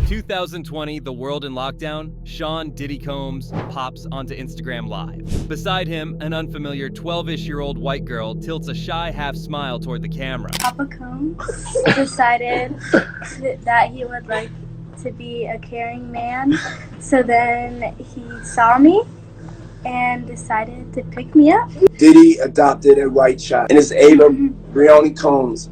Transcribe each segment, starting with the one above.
2020, the world in lockdown, Sean Diddy Combs pops onto Instagram Live. Beside him, an unfamiliar 12-ish-year-old white girl tilts a shy half smile toward the camera. Papa Combs decided that he would like to be a caring man, so then he saw me and decided to pick me up. Diddy adopted a white child, and it's Ava Brioni Combs.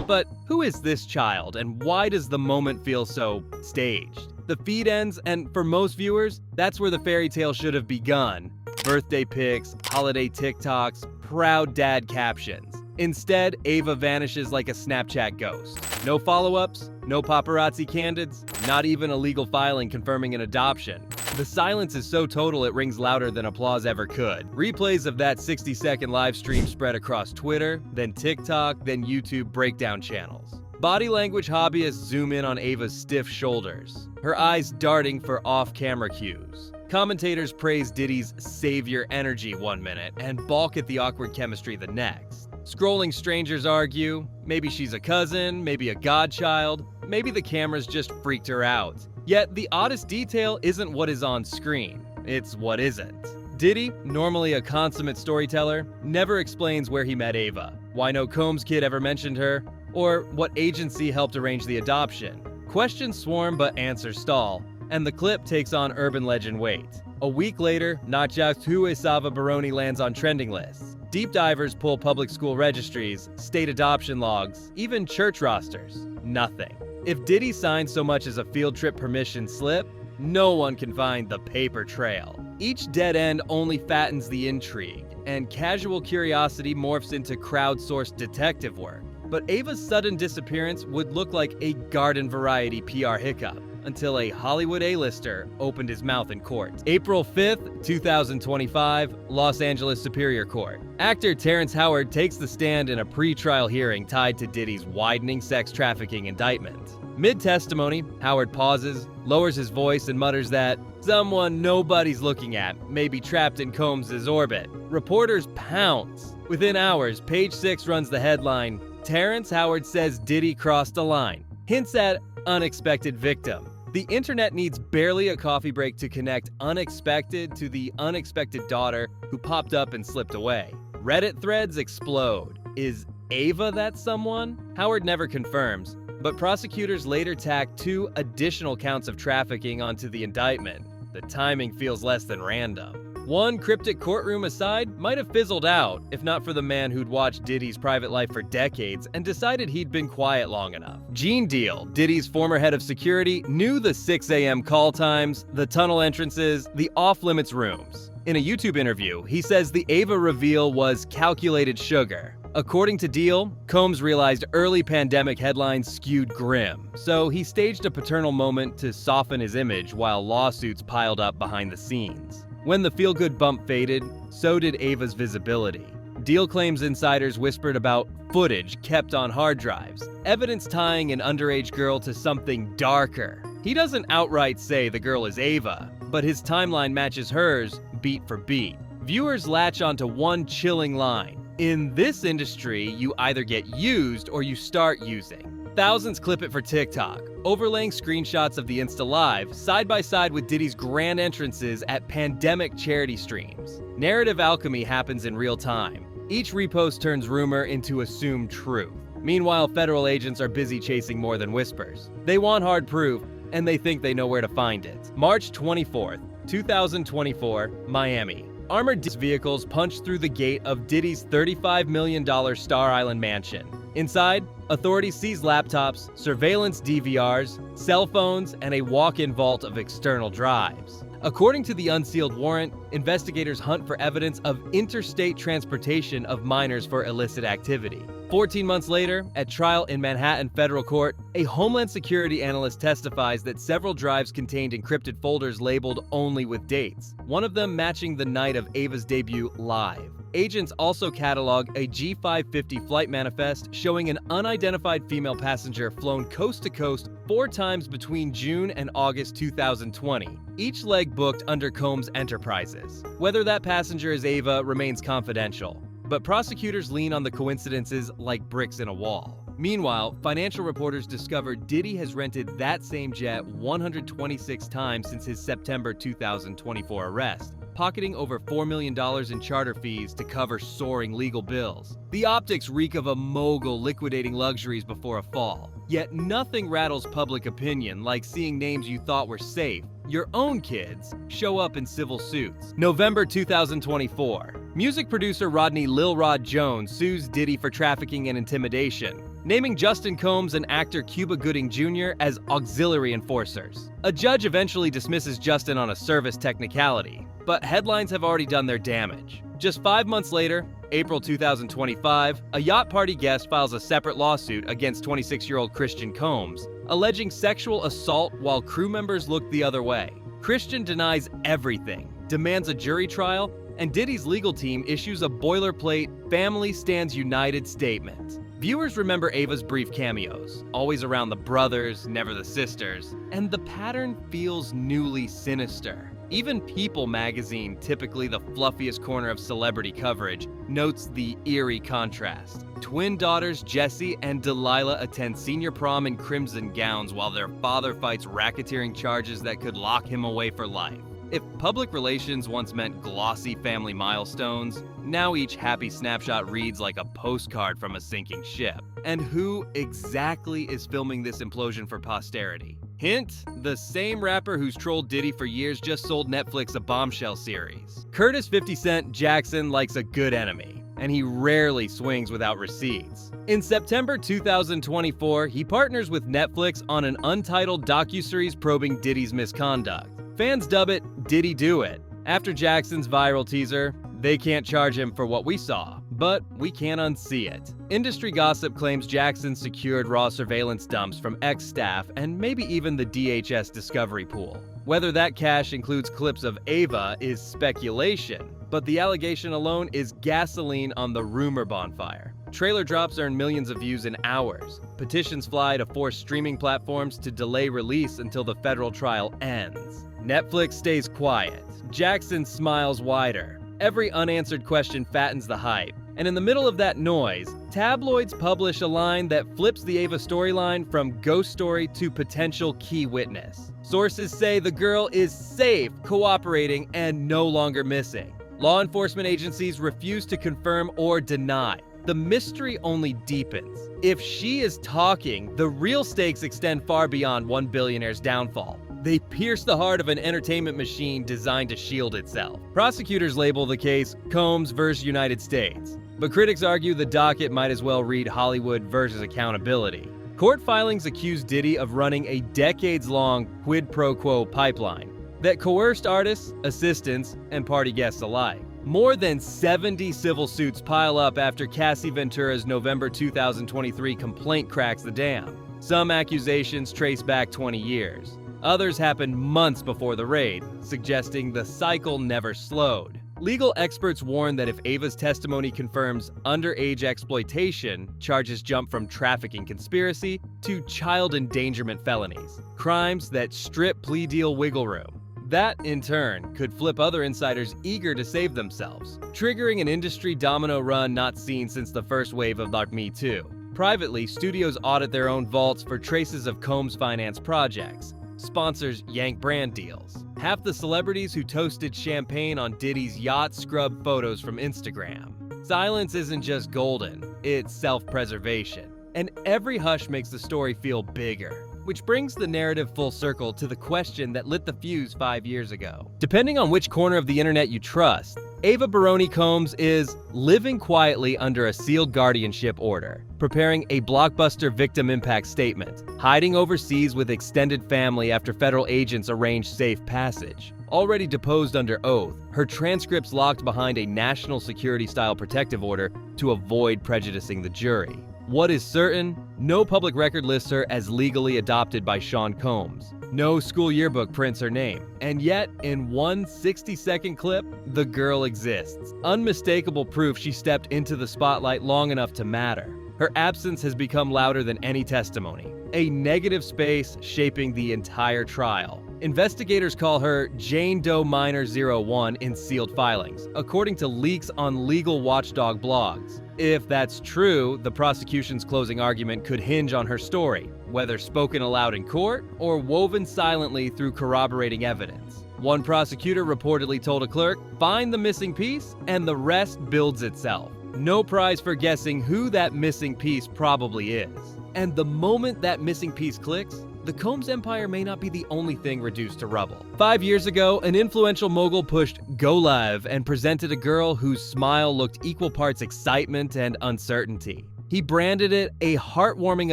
But who is this child, and why does the moment feel so staged? The feed ends, and for most viewers, that's where the fairy tale should have begun. Birthday pics, holiday TikToks, proud dad captions. Instead, Ava vanishes like a Snapchat ghost. No follow-ups, no paparazzi candids, not even a legal filing confirming an adoption. The silence is so total it rings louder than applause ever could. Replays of that 60-second live stream spread across Twitter, then TikTok, then YouTube breakdown channels. Body language hobbyists zoom in on Ava's stiff shoulders, her eyes darting for off-camera cues. Commentators praise Diddy's savior energy one minute and balk at the awkward chemistry the next. Scrolling strangers argue, maybe she's a cousin, maybe a godchild, maybe the cameras just freaked her out. Yet the oddest detail isn't what is on screen, it's what isn't. Diddy, normally a consummate storyteller, never explains where he met Ava, why no Combs kid ever mentioned her, or what agency helped arrange the adoption. Questions swarm but answers stall, and the clip takes on urban legend weight. A week later, not just who Ava Baroni lands on trending lists. Deep divers pull public school registries, state adoption logs, even church rosters. Nothing. If Diddy signed so much as a field trip permission slip, no one can find the paper trail. Each dead end only fattens the intrigue, and casual curiosity morphs into crowdsourced detective work. But Ava's sudden disappearance would look like a garden variety PR hiccup until a Hollywood A-lister opened his mouth in court. April 5th, 2025, Los Angeles Superior Court. Actor Terrence Howard takes the stand in a pre-trial hearing tied to Diddy's widening sex trafficking indictment. Mid-testimony, Howard pauses, lowers his voice, and mutters that someone nobody's looking at may be trapped in Combs' orbit. Reporters pounce. Within hours, Page 6 runs the headline, "Terrence Howard says Diddy crossed a line," hints at unexpected victim. The internet needs barely a coffee break to connect unexpected to the unexpected daughter who popped up and slipped away. Reddit threads explode. Is Ava that someone? Howard never confirms, but prosecutors later tack 2 additional counts of trafficking onto the indictment. The timing feels less than random. One cryptic courtroom aside might have fizzled out, if not for the man who'd watched Diddy's private life for decades and decided he'd been quiet long enough. Gene Deal, Diddy's former head of security, knew the 6 a.m. call times, the tunnel entrances, the off-limits rooms. In a YouTube interview, he says the Ava reveal was calculated sugar. According to Deal, Combs realized early pandemic headlines skewed grim, so he staged a paternal moment to soften his image while lawsuits piled up behind the scenes. When the feel-good bump faded, so did Ava's visibility. Deal claims insiders whispered about footage kept on hard drives, evidence tying an underage girl to something darker. He doesn't outright say the girl is Ava, but his timeline matches hers beat for beat. Viewers latch onto one chilling line. In this industry, you either get used or you start using. Thousands clip it for TikTok, overlaying screenshots of the Insta Live side by side with Diddy's grand entrances at pandemic charity streams. Narrative alchemy happens in real time. Each repost turns rumor into assumed truth. Meanwhile, federal agents are busy chasing more than whispers. They want hard proof, and they think they know where to find it. March 24th, 2024, Miami. Armored vehicles punch through the gate of Diddy's $35 million Star Island mansion. Inside, authorities seize laptops, surveillance DVRs, cell phones, and a walk-in vault of external drives. According to the unsealed warrant, investigators hunt for evidence of interstate transportation of minors for illicit activity. 14 months later, at trial in Manhattan federal court, a Homeland Security analyst testifies that several drives contained encrypted folders labeled only with dates, one of them matching the night of Ava's debut live. Agents also catalog a G550 flight manifest showing an unidentified female passenger flown coast to coast 4 times between June and August 2020, each leg booked under Combs Enterprises. Whether that passenger is Ava remains confidential, but prosecutors lean on the coincidences like bricks in a wall. Meanwhile, financial reporters discovered Diddy has rented that same jet 126 times since his September 2024 arrest, pocketing over $4 million in charter fees to cover soaring legal bills. The optics reek of a mogul liquidating luxuries before a fall. Yet nothing rattles public opinion like seeing names you thought were safe, your own kids, show up in civil suits. November 2024. Music producer Rodney Lil Rod Jones sues Diddy for trafficking and intimidation, naming Justin Combs and actor Cuba Gooding Jr. as auxiliary enforcers. A judge eventually dismisses Justin on a service technicality, but headlines have already done their damage. Just 5 months later, April 2025, a yacht party guest files a separate lawsuit against 26-year-old Christian Combs, alleging sexual assault while crew members looked the other way. Christian denies everything, demands a jury trial, and Diddy's legal team issues a boilerplate "Family Stands United" statement. Viewers remember Ava's brief cameos, always around the brothers, never the sisters, and the pattern feels newly sinister. Even People magazine, typically the fluffiest corner of celebrity coverage, notes the eerie contrast. Twin daughters Jessie and Delilah attend senior prom in crimson gowns while their father fights racketeering charges that could lock him away for life. If public relations once meant glossy family milestones, now each happy snapshot reads like a postcard from a sinking ship. And who exactly is filming this implosion for posterity? Hint, the same rapper who's trolled Diddy for years just sold Netflix a Bombshell series. Curtis 50 Cent Jackson likes a good enemy, and he rarely swings without receipts. In September 2024, he partners with Netflix on an untitled docuseries probing Diddy's misconduct. Fans dub it Diddy Do It. After Jackson's viral teaser, they can't charge him for what we saw, but we can't unsee it. Industry gossip claims Jackson secured raw surveillance dumps from ex-staff and maybe even the DHS discovery pool. Whether that cache includes clips of Ava is speculation, but the allegation alone is gasoline on the rumor bonfire. Trailer drops earn millions of views in hours. Petitions fly to force streaming platforms to delay release until the federal trial ends. Netflix stays quiet. Jackson smiles wider. Every unanswered question fattens the hype. And in the middle of that noise, tabloids publish a line that flips the Ava storyline from ghost story to potential key witness. Sources say the girl is safe, cooperating, and no longer missing. Law enforcement agencies refuse to confirm or deny. The mystery only deepens. If she is talking, the real stakes extend far beyond one billionaire's downfall. They pierce the heart of an entertainment machine designed to shield itself. Prosecutors label the case Combs vs. United States, but critics argue the docket might as well read Hollywood versus accountability. Court filings accuse Diddy of running a decades-long quid pro quo pipeline that coerced artists, assistants, and party guests alike. More than 70 civil suits pile up after Cassie Ventura's November 2023 complaint cracks the dam. Some accusations trace back 20 years. Others happened months before the raid, suggesting the cycle never slowed. Legal experts warn that if Ava's testimony confirms underage exploitation, charges jump from trafficking conspiracy to child endangerment felonies, crimes that strip plea deal wiggle room. That, in turn, could flip other insiders eager to save themselves, triggering an industry domino run not seen since the first wave of Me Too. Privately, studios audit their own vaults for traces of Combs finance projects. Sponsors yank brand deals. Half the celebrities who toasted champagne on Diddy's yacht scrub photos from Instagram. Silence isn't just golden, it's self-preservation. And every hush makes the story feel bigger. Which brings the narrative full circle to the question that lit the fuse 5 years ago. Depending on which corner of the internet you trust, Ava Baroni Combs is living quietly under a sealed guardianship order, preparing a blockbuster victim impact statement, hiding overseas with extended family after federal agents arrange safe passage. Already deposed under oath, her transcripts locked behind a national security-style protective order to avoid prejudicing the jury. What is certain, no public record lists her as legally adopted by Sean Combs. No school yearbook prints her name. And yet, in one 60-second clip, the girl exists. Unmistakable proof she stepped into the spotlight long enough to matter. Her absence has become louder than any testimony. A negative space shaping the entire trial. Investigators call her Jane Doe Minor 01 in sealed filings, according to leaks on legal watchdog blogs. If that's true, the prosecution's closing argument could hinge on her story, whether spoken aloud in court or woven silently through corroborating evidence. One prosecutor reportedly told a clerk, "Find the missing piece, and the rest builds itself." No prize for guessing who that missing piece probably is. And the moment that missing piece clicks, the Combs empire may not be the only thing reduced to rubble. 5 years ago, an influential mogul pushed go live and presented a girl whose smile looked equal parts excitement and uncertainty. He branded it a heartwarming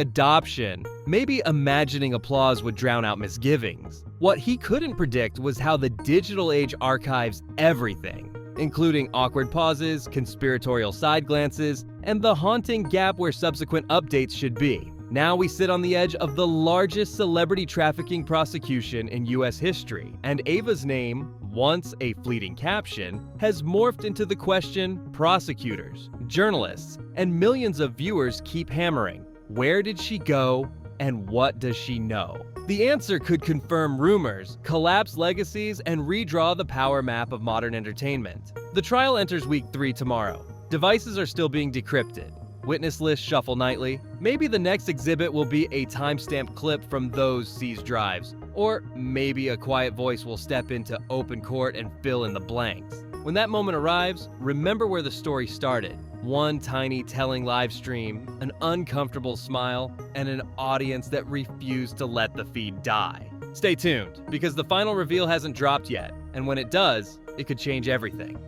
adoption, maybe imagining applause would drown out misgivings. What he couldn't predict was how the digital age archives everything, including awkward pauses, conspiratorial side glances, and the haunting gap where subsequent updates should be. Now we sit on the edge of the largest celebrity trafficking prosecution in US history, and Ava's name, once a fleeting caption, has morphed into the question prosecutors, journalists, and millions of viewers keep hammering. Where did she go, and what does she know? The answer could confirm rumors, collapse legacies, and redraw the power map of modern entertainment. The trial enters week 3 tomorrow. Devices are still being decrypted. Witness lists shuffle nightly. Maybe the next exhibit will be a timestamped clip from those seized drives. Or maybe a quiet voice will step into open court and fill in the blanks. When that moment arrives, remember where the story started. One tiny telling live stream, an uncomfortable smile, and an audience that refused to let the feed die. Stay tuned, because the final reveal hasn't dropped yet, and when it does, it could change everything.